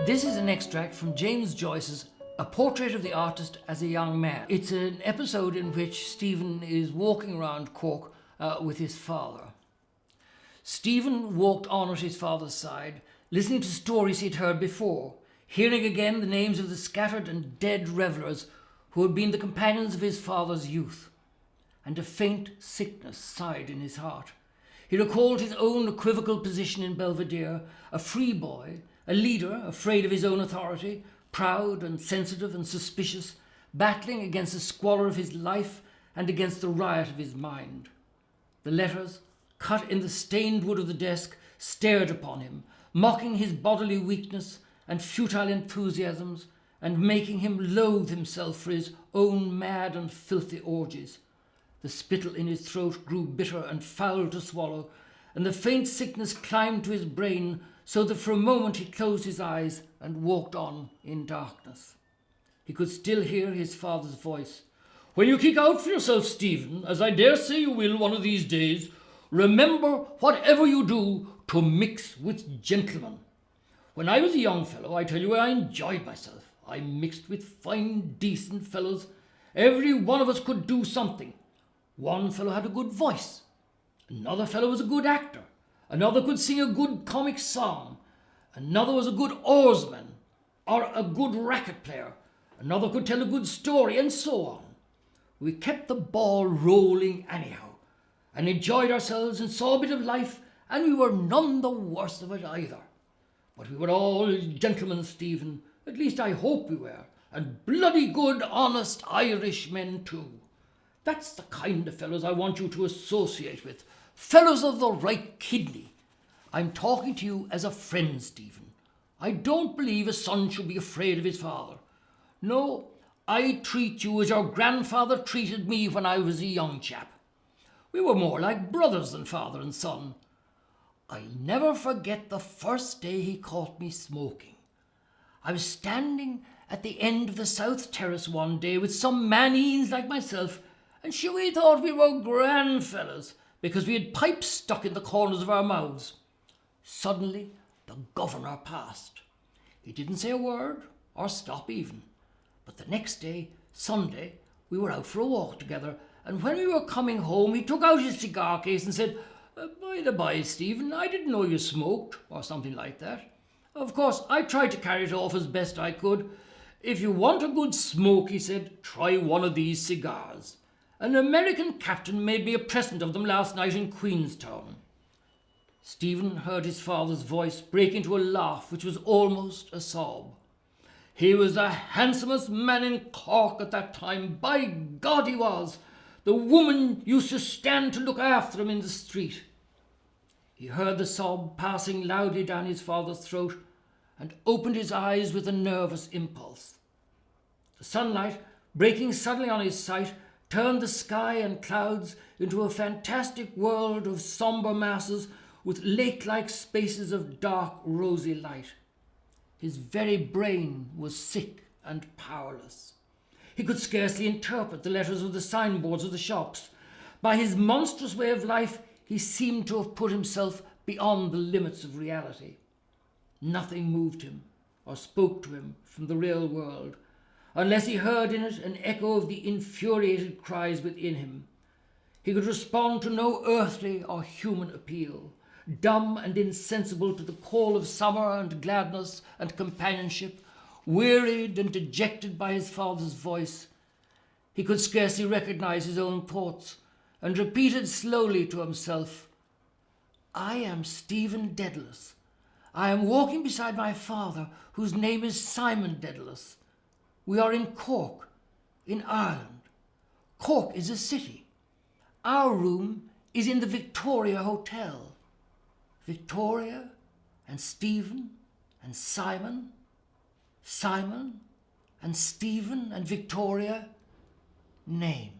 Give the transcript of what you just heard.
This is an extract from James Joyce's A Portrait of the Artist as a Young Man. It's an episode in which Stephen is walking around Cork with his father. Stephen walked on at his father's side, listening to stories he'd heard before, hearing again the names of the scattered and dead revellers who had been the companions of his father's youth. And a faint sickness sighed in his heart. He recalled his own equivocal position in Belvedere, a free boy, a leader afraid of his own authority, proud and sensitive and suspicious, battling against the squalor of his life and against the riot of his mind. The letters, cut in the stained wood of the desk, stared upon him, mocking his bodily weakness and futile enthusiasms, and making him loathe himself for his own mad and filthy orgies. The spittle in his throat grew bitter and foul to swallow, and the faint sickness climbed to his brain, so that for a moment he closed his eyes and walked on in darkness. He could still hear his father's voice. "When you kick out for yourself, Stephen, as I dare say you will one of these days, remember, whatever you do, to mix with gentlemen. When I was a young fellow, I tell you I enjoyed myself. I mixed with fine, decent fellows. Every one of us could do something. One fellow had a good voice. Another fellow was a good actor. Another could sing a good comic song. Another was a good oarsman or a good racket player. Another could tell a good story, and so on. We kept the ball rolling anyhow, and enjoyed ourselves and saw a bit of life, and we were none the worse of it either. But we were all gentlemen, Stephen, at least I hope we were, and bloody good, honest Irish men too. That's the kind of fellows I want you to associate with, fellows of the right kidney. I'm talking to you as a friend, Stephen. I don't believe a son should be afraid of his father. No, I treat you as your grandfather treated me when I was a young chap. We were more like brothers than father and son. I'll never forget the first day he caught me smoking. I was standing at the end of the South Terrace one day with some maneens like myself, and sure we thought we were grand fellows because we had pipes stuck in the corners of our mouths. Suddenly the governor passed. He didn't say a word or stop even. But the next day, Sunday, we were out for a walk together, and when we were coming home he took out his cigar case and said, "By the by, Stephen, I didn't know you smoked," or something like that. Of course, I tried to carry it off as best I could. "If you want a good smoke," he said, "try one of these cigars. An American captain made me a present of them last night in Queenstown." Stephen heard his father's voice break into a laugh which was almost a sob. "He was the handsomest man in Cork at that time. By God, he was. The woman used to stand to look after him in the street." He heard the sob passing loudly down his father's throat and opened his eyes with a nervous impulse. The sunlight, breaking suddenly on his sight, turned the sky and clouds into a fantastic world of sombre masses with lake-like spaces of dark, rosy light. His very brain was sick and powerless. He could scarcely interpret the letters of the signboards of the shops. By his monstrous way of life, he seemed to have put himself beyond the limits of reality. Nothing moved him or spoke to him from the real world, unless he heard in it an echo of the infuriated cries within him. He could respond to no earthly or human appeal. Dumb and insensible to the call of summer and gladness and companionship, wearied and dejected by his father's voice, he could scarcely recognize his own thoughts, and repeated slowly to himself, "I am Stephen Dedalus. I am walking beside my father, whose name is Simon Dedalus. We are in Cork, in Ireland. Cork is a city. Our room is in the Victoria Hotel. Victoria and Stephen and Simon, Simon and Stephen and Victoria, names."